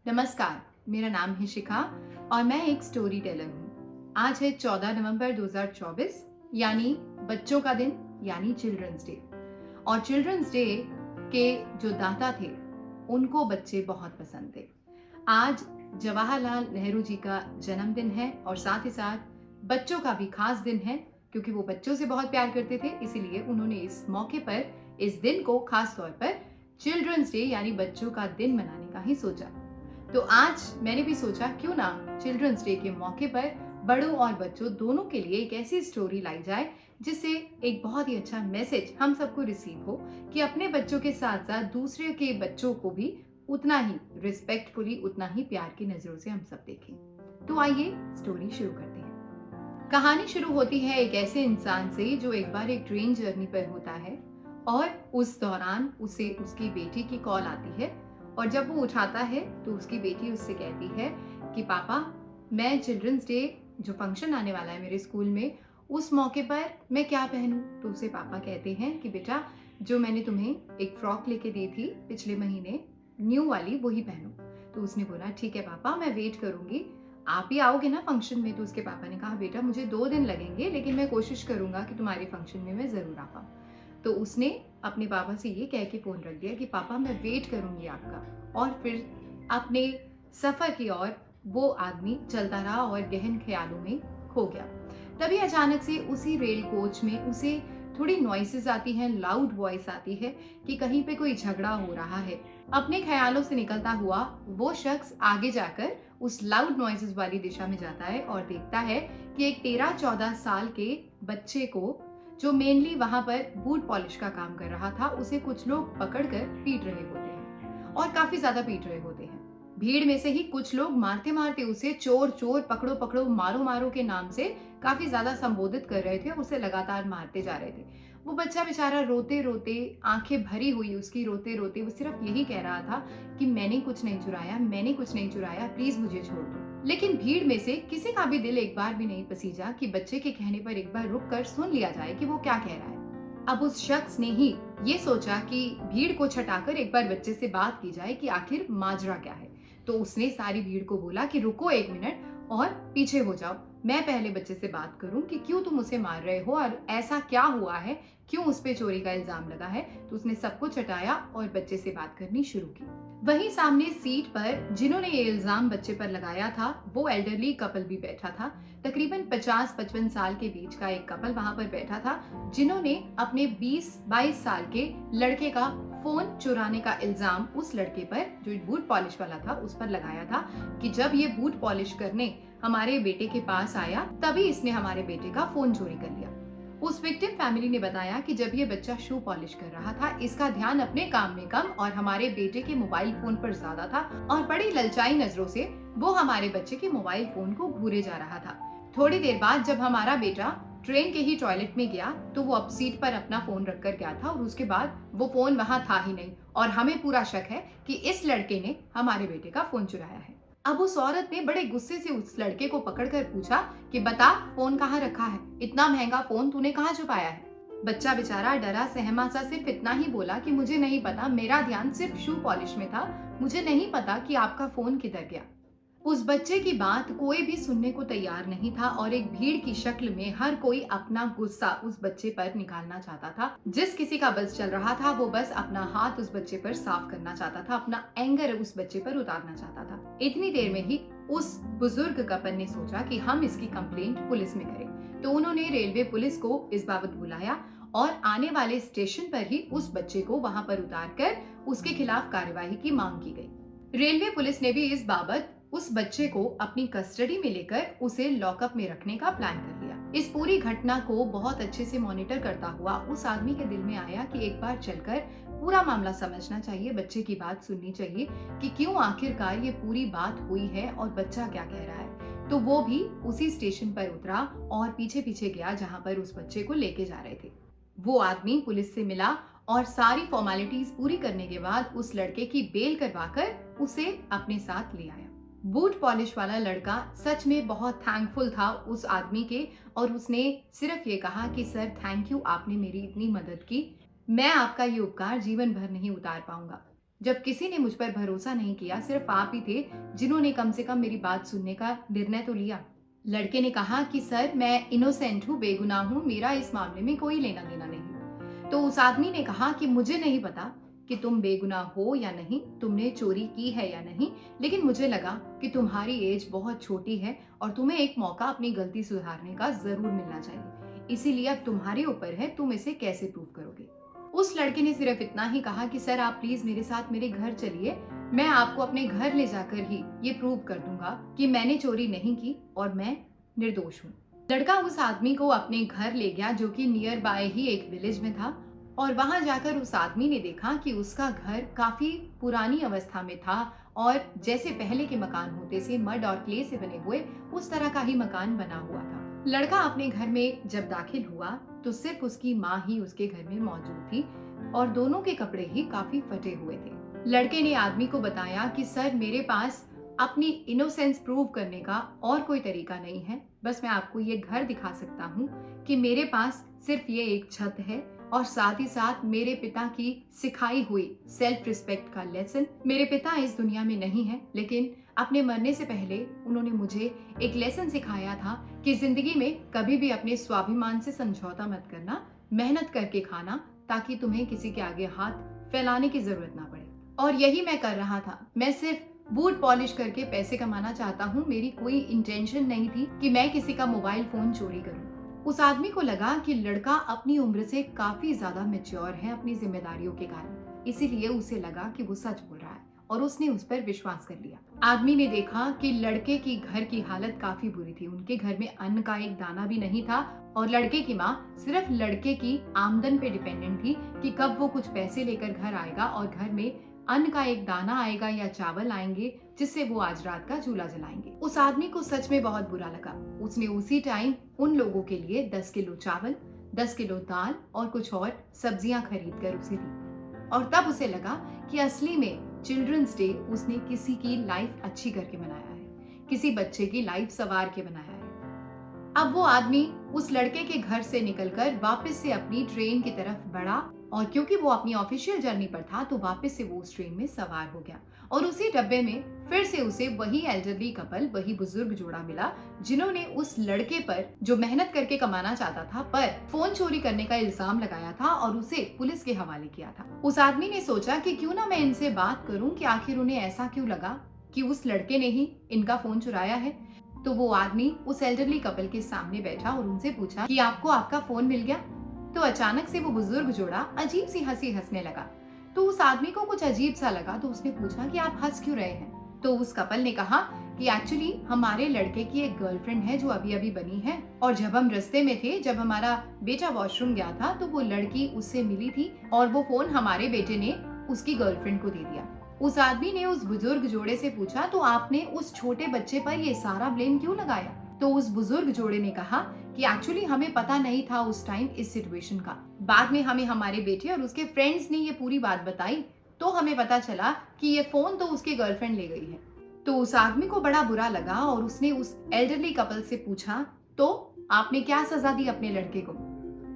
नमस्कार, मेरा नाम है शिखा और मैं एक स्टोरी टेलर हूँ। आज है 14 नवंबर 2024 यानी बच्चों का दिन यानी चिल्ड्रंस डे। और चिल्ड्रंस डे के जो दाता थे उनको बच्चे बहुत पसंद थे। आज जवाहरलाल नेहरू जी का जन्मदिन है और साथ ही साथ बच्चों का भी खास दिन है, क्योंकि वो बच्चों से बहुत प्यार करते थे। इसीलिए उन्होंने इस मौके पर इस दिन को खास तौर पर चिल्ड्रंस डे यानी बच्चों का दिन मनाने का ही सोचा। तो आज मैंने भी सोचा क्यों ना चिल्ड्रंस डे के मौके पर बड़ों और बच्चों दोनों के लिए एक ऐसी स्टोरी लाई जाए जिससे एक बहुत ही अच्छा मैसेज हम सबको रिसीव हो कि अपने बच्चों के साथ साथ दूसरे के बच्चों को भी उतना ही रिस्पेक्टफुली, उतना ही प्यार की नजरों से हम सब देखें। तो आइए स्टोरी शुरू करते हैं। कहानी शुरू होती है एक ऐसे इंसान से जो एक बार एक ट्रेन जर्नी पर होता है और उस दौरान उसे उसकी बेटी की कॉल आती है। और जब वो उठाता है तो उसकी बेटी उससे कहती है कि पापा, मैं चिल्ड्रंस डे जो फंक्शन आने वाला है मेरे स्कूल में, उस मौके पर मैं क्या पहनूं। तो उसे पापा कहते हैं कि बेटा, जो मैंने तुम्हें एक फ्रॉक लेके दी थी पिछले महीने, न्यू वाली, वही पहनो। तो उसने बोला ठीक है पापा, मैं वेट करूंगी, आप ही आओगे ना फंक्शन में। तो उसके पापा ने कहा बेटा, मुझे 2 दिन लगेंगे, लेकिन मैं कोशिश करूंगा कि तुम्हारे फंक्शन में मैं जरूर आ पाऊँ। तो उसने अपने पापा से ये कह के फोन रख दिया कि पापा, मैं वेट करूंगी आपका। और फिर अपने सफर की ओर वो आदमी चलता रहा और गहन ख्यालों में खो गया। तभी अचानक से उसी रेल कोच में उसे थोड़ी नॉइसेस आती हैं, लाउड वॉइस आती है कि कहीं पे कोई झगड़ा हो रहा है। अपने ख्यालों से निकलता हुआ वो शख्स आगे जाकर उस लाउड नॉइसेस वाली दिशा में जाता है और देखता है कि एक 13-14 साल के बच्चे को, जो मेनली वहां पर बूट पॉलिश का काम कर रहा था, उसे कुछ लोग पकड़कर पीट रहे होते हैं और काफी ज्यादा पीट रहे होते हैं। भीड़ में से ही कुछ लोग मारते मारते उसे चोर चोर, पकड़ो पकड़ो, मारो मारो के नाम से काफी ज्यादा संबोधित कर रहे थे और उसे लगातार मारते जा रहे थे। वो बच्चा बेचारा रोते रोते, आंखें भरी हुई उसकी, रोते रोते वो सिर्फ यही कह रहा था कि मैंने कुछ नहीं चुराया, मैंने कुछ नहीं चुराया, प्लीज मुझे छोड़ दो। लेकिन भीड़ में से किसी का भी दिल एक बार भी नहीं पसीजा कि बच्चे के कहने पर एक बार रुक कर सुन लिया जाए कि वो क्या कह रहा है। अब उस शख्स ने ही ये सोचा कि भीड़ को छटाकर एक बार बच्चे से बात की जाए कि आखिर माजरा क्या है। तो उसने सारी भीड़ को बोला कि रुको 1 मिनट और पीछे हो जाओ, मैं पहले बच्चे से बात करूं कि क्यों तुम उसे मार रहे हो और ऐसा क्या हुआ है, क्यों उस पे चोरी का इल्जाम लगा है। तो उसने सबको चटाया और बच्चे से बात करनी शुरू की। वहीं सामने सीट पर जिन्होंने ये इल्जाम बच्चे पर लगाया था, वो एल्डरली कपल भी बैठा था। तकरीबन 50-55 साल के बीच का एक कपल वहां पर बैठा था, जिन्होंने अपने 20-22 साल के लड़के का फोन चुराने का इल्जाम उस लड़के पर, जो बूट पॉलिश वाला था, उस पर लगाया था कि जब ये बूट पॉलिश करने हमारे बेटे के पास आया तभी इसने हमारे बेटे का फोन चोरी कर लिया। उस विक्टिम फैमिली ने बताया कि जब ये बच्चा शू पॉलिश कर रहा था, इसका ध्यान अपने काम में कम और हमारे बेटे के मोबाइल फोन पर ज्यादा था और बड़ी ललचाई नजरों से वो हमारे बच्चे के मोबाइल फोन को घूरे जा रहा था। थोड़ी देर बाद जब हमारा बेटा ट्रेन के ही टॉयलेट में गया तो वो अब सीट पर अपना फोन रखकर गया था और उसके बाद वो फोन वहां था ही नहीं और हमें पूरा शक है कि इस लड़के ने हमारे बेटे का फोन चुराया है। अब उस औरत ने बड़े गुस्से से उस लड़के को पकड़कर पूछा कि बता, फोन कहाँ रखा है, इतना महंगा फोन तूने कहाँ छुपाया है। बच्चा बेचारा डरा सहमा सा सिर्फ इतना ही बोला कि मुझे नहीं पता, मेरा ध्यान सिर्फ शू पॉलिश में था, मुझे नहीं पता कि आपका फोन किधर गया। उस बच्चे की बात कोई भी सुनने को तैयार नहीं था और एक भीड़ की शक्ल में हर कोई अपना गुस्सा उस बच्चे पर निकालना चाहता था। जिस किसी का बस चल रहा था वो बस अपना हाथ उस बच्चे पर साफ करना चाहता था, अपना एंगर उस बच्चे पर उतारना चाहता था। इतनी देर में ही उस बुजुर्ग कपल ने सोचा कि हम इसकी कंप्लेंट पुलिस में करें। तो उन्होंने रेलवे पुलिस को इस बाबत बुलाया और आने वाले स्टेशन पर ही उस बच्चे को वहां पर उतार कर उसके खिलाफ कार्यवाही की मांग की गई। रेलवे पुलिस ने भी इस बाबत उस बच्चे को अपनी कस्टडी में लेकर उसे लॉकअप में रखने का प्लान कर लिया। इस पूरी घटना को बहुत अच्छे से मॉनिटर करता हुआ उस आदमी के दिल में आया कि एक बार चलकर पूरा मामला समझना चाहिए, बच्चे की बात सुननी चाहिए कि क्यों आखिरकार ये पूरी बात हुई है और बच्चा क्या कह रहा है। तो वो भी उसी स्टेशन पर उतरा और पीछे पीछे गया जहां पर उस बच्चे को लेके जा रहे थे। वो आदमी पुलिस से मिला और सारी फॉर्मेलिटीज पूरी करने के बाद उस लड़के की बेल करवाकर उसे अपने साथ ले आया। बूट पॉलिश वाला लड़का सच में बहुत थैंकफुल था उस आदमी के और उसने सिर्फ ये कहा कि सर थैंक यू, आपने मेरी इतनी मदद की, मैं आपका ये उपकार जीवन भर नहीं उतार पाऊंगा। जब किसी ने मुझ पर भरोसा नहीं किया, सिर्फ आप ही थे जिन्होंने कम से कम मेरी बात सुनने का निर्णय तो लिया। लड़के ने कहा कि सर, मैं इनोसेंट हूँ, बेगुनाह हूँ, मेरा इस मामले में कोई लेना देना नहीं। तो उस आदमी ने कहा कि मुझे नहीं पता कि तुम बेगुनाह हो या नहीं, तुमने चोरी की है या नहीं, लेकिन मुझे लगा कि तुम्हारी एज बहुत छोटी है और तुम्हें एक मौका अपनी गलती सुधारने का जरूर मिलना चाहिए। इसीलिए अब तुम्हारे ऊपर है, तुम इसे कैसे प्रूव करोगे। उस लड़के ने सिर्फ इतना ही कहा कि सर, आप प्लीज मेरे साथ मेरे घर चलिए, मैं आपको अपने घर ले जाकर ही ये प्रूव कर दूंगा कि मैंने चोरी नहीं की और मैं निर्दोष हूँ। लड़का उस आदमी को अपने घर ले गया जो कि नियर बाय ही एक विलेज में था, और वहां जाकर उस आदमी ने देखा कि उसका घर काफी पुरानी अवस्था में था और जैसे पहले के मकान होते थे, मड और क्ले से बने हुए, उस तरह का ही मकान बना हुआ था। लड़का अपने घर में जब दाखिल हुआ तो सिर्फ उसकी माँ ही उसके घर में मौजूद थी और दोनों के कपड़े ही काफी फटे हुए थे। लड़के ने आदमी को बताया कि सर, मेरे पास अपनी इनोसेंस प्रूव करने का और कोई तरीका नहीं है, बस मैं आपको ये घर दिखा सकता हूँ कि मेरे पास सिर्फ ये एक छत है और साथ ही साथ मेरे पिता की सिखाई हुई सेल्फ रिस्पेक्ट का लेसन। मेरे पिता इस दुनिया में नहीं है, लेकिन अपने मरने से पहले उन्होंने मुझे एक लेसन सिखाया था कि जिंदगी में कभी भी अपने स्वाभिमान से समझौता मत करना, मेहनत करके खाना, ताकि तुम्हें किसी के आगे हाथ फैलाने की जरूरत ना पड़े। और यही मैं कर रहा था। मैं सिर्फ बूट पॉलिश करके पैसे कमाना चाहता हूँ। मेरी कोई इंटेंशन नहीं थी कि मैं किसी का मोबाइल फोन चोरी करूँ। उस आदमी को लगा कि लड़का अपनी उम्र से काफी ज्यादा मैच्योर है अपनी जिम्मेदारियों के कारण, इसीलिए उसे लगा कि वो सच बोल रहा है और उसने उस पर विश्वास कर लिया। आदमी ने देखा कि लड़के की घर की हालत काफी बुरी थी। उनके घर में अन्न का एक दाना भी नहीं था और लड़के की माँ सिर्फ लड़के की आमदन पे डिपेंडेंट थी कि कब वो कुछ पैसे लेकर घर आएगा और घर में अन्न का एक दाना आएगा या चावल आएंगे जिससे वो आज रात का चूल्हा जलाएंगे। उस आदमी को सच में बहुत बुरा लगा। उसने उसी टाइम उन लोगों के लिए 10 किलो चावल, 10 किलो दाल और कुछ और सब्जियां खरीद कर उसे दी। और तब उसे लगा कि असली में चिल्ड्रंस डे उसने किसी की लाइफ अच्छी करके मनाया है, किसी बच्चे की लाइफ संवार के बनाया है। अब वो आदमी उस लड़के के घर से निकलकर वापस से अपनी ट्रेन की तरफ बढ़ा और क्योंकि वो अपनी ऑफिशियल जर्नी पर था तो वापस से वो उस ट्रेन में सवार हो गया और उसी डब्बे में फिर से उसे वही एल्डरली कपल, वही बुजुर्ग जोड़ा मिला जिन्होंने उस लड़के पर, जो मेहनत करके कमाना चाहता था, पर फोन चोरी करने का इल्जाम लगाया था और उसे पुलिस के हवाले किया था। उस आदमी ने सोचा कि क्यों ना मैं इनसे बात करूं कि आखिर उन्हें ऐसा क्यों लगा कि उस लड़के ने ही इनका फोन चुराया है। तो वो आदमी उस एल्डरली कपल के सामने बैठा और उनसे पूछा कि आपको आपका फोन मिल गया। तो अचानक से वो बुजुर्ग जोड़ा अजीब सी हंसी हंसने लगा। तो उस आदमी को कुछ अजीब सा लगा तो उसने पूछा कि आप हंस क्यों रहे हैं। तो उस कपल ने कहा कि एक्चुअली हमारे लड़के की एक गर्लफ्रेंड है जो अभी अभी बनी है और जब हम रास्ते में थे, जब हमारा बेटा वॉशरूम गया था तो वो लड़की उससे मिली थी और वो फोन हमारे बेटे ने उसकी गर्लफ्रेंड को दे दिया। उस आदमी ने उस बुजुर्ग जोड़े से पूछा तो आपने उस छोटे बच्चे पर ये सारा ब्लेम क्यों लगाया। तो उस बुजुर्ग जोड़े ने कहा कि एक्चुअली हमें पता नहीं था उस टाइम इस सिचुएशन का। बाद में हमें हमारे बेटे और उसके फ्रेंड्स ने ये पूरी बात बताई तो हमें पता चला कि ये फोन तो उसकी गर्लफ्रेंड ले गई है। तो उस आदमी को बड़ा बुरा लगा और उसने उस एल्डरली कपल से पूछा तो आपने क्या सजा दी अपने लड़के को।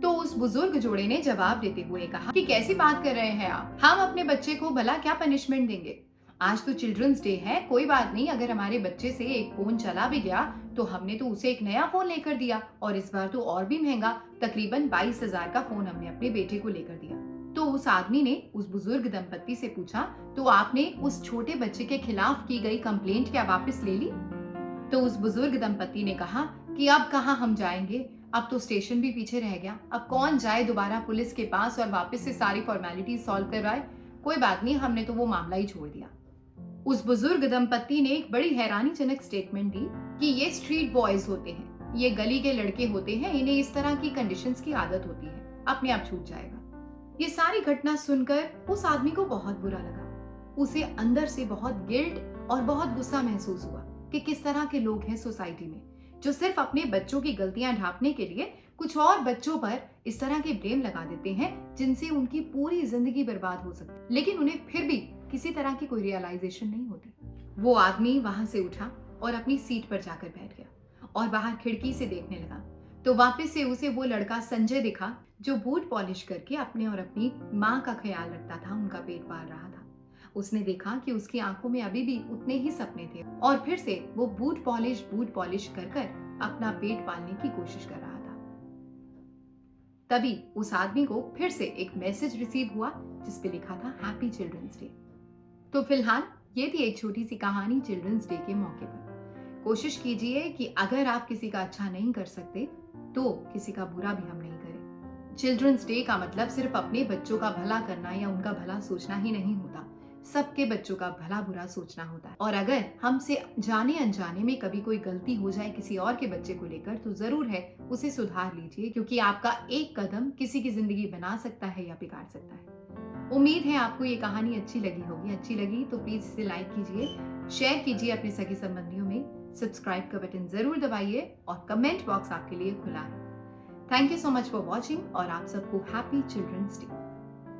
तो उस बुजुर्ग जोड़े ने जवाब देते हुए कहा कि कैसी बात कर रहे हैं आप, हम अपने बच्चे को भला क्या पनिशमेंट देंगे। आज तो चिल्ड्रंस डे है, कोई बात नहीं, अगर हमारे बच्चे से एक फोन चला भी गया तो हमने तो उसे एक नया फोन लेकर दिया और इस बार तो और भी महंगा, तकरीबन 22,000 का फोन हमने अपने बेटे को लेकर दिया। तो उस आदमी ने उस बुजुर्ग दंपत्ति से पूछा तो आपने उस छोटे बच्चे के खिलाफ की गई कंप्लेंट क्या वापस ले ली। तो उस बुजुर्ग दंपत्ति ने कहा कि अब कहाँ हम जाएंगे, अब तो स्टेशन भी पीछे रह गया, अब कौन जाए दोबारा पुलिस के पास और वापस से सारी फॉर्मेलिटी सॉल्व करवाए। कोई बात नहीं, हमने तो वो मामला ही छोड़ दिया। उस बुजुर्ग दंपत्ति ने एक बड़ी हैरानीजनक स्टेटमेंट दी कि ये स्ट्रीट बॉयज होते हैं, ये गली के लड़के होते हैं, इन्हें इस तरह की कंडीशंस की आदत होती है, अपने आप छूट जाएगा। ये सारी घटना सुनकर उस आदमी को बहुत बुरा लगा। उसे अंदर से बहुत गिल्ट और बहुत गुस्सा महसूस हुआ कि किस तरह के लोग हैं सोसाइटी में जो सिर्फ अपने बच्चों की गलतियां ढांपने के लिए कुछ और बच्चों पर इस तरह के ब्लेम लगा देते हैं जिनसे उनकी पूरी जिंदगी बर्बाद हो सकती है, लेकिन उन्हें फिर भी किसी तरह की कोई रियलाइजेशन नहीं होती। वो आदमी वहां से उठा और अपनी सीट पर जाकर बैठ गया और बाहर खिड़की से देखने लगा तो वापस से उसे वो लड़का संजय दिखा जो बूट पॉलिश करके अपने और अपनी माँ का ख्याल रखता था, उनका पेट पाल रहा था। उसने देखा कि उसकी आंखों में अभी भी उतने ही सपने थे और फिर से वो बूट पॉलिश कर कर अपना पेट पालने की कोशिश कर रहा था। तभी उस आदमी को फिर से एक मैसेज रिसीव हुआ जिसपे लिखा था हैप्पी चिल्ड्रंस डे। तो फिलहाल ये थी एक छोटी सी कहानी चिल्ड्रंस डे के मौके पर। कोशिश कीजिए कि अगर आप किसी का अच्छा नहीं कर सकते तो किसी का बुरा भी हम नहीं करें। चिल्ड्रंस डे का मतलब सिर्फ अपने बच्चों का भला करना या उनका भला सोचना ही नहीं होता, सबके बच्चों का भला बुरा सोचना होता है। और अगर हमसे जाने अनजाने में कभी कोई गलती हो जाए किसी और के बच्चे को लेकर तो जरूर है उसे सुधार लीजिए, क्योंकि आपका एक कदम किसी की जिंदगी बना सकता है या बिगाड़ सकता है। उम्मीद है आपको ये कहानी अच्छी लगी होगी। अच्छी लगी तो प्लीज इसे लाइक कीजिए, शेयर कीजिए अपने सगे संबंधियों में, सब्सक्राइब का बटन जरूर दबाइए और कमेंट बॉक्स आपके लिए खुला है। Thank you so much for watching और आप सबको हैप्पी चिल्ड्रंस डे।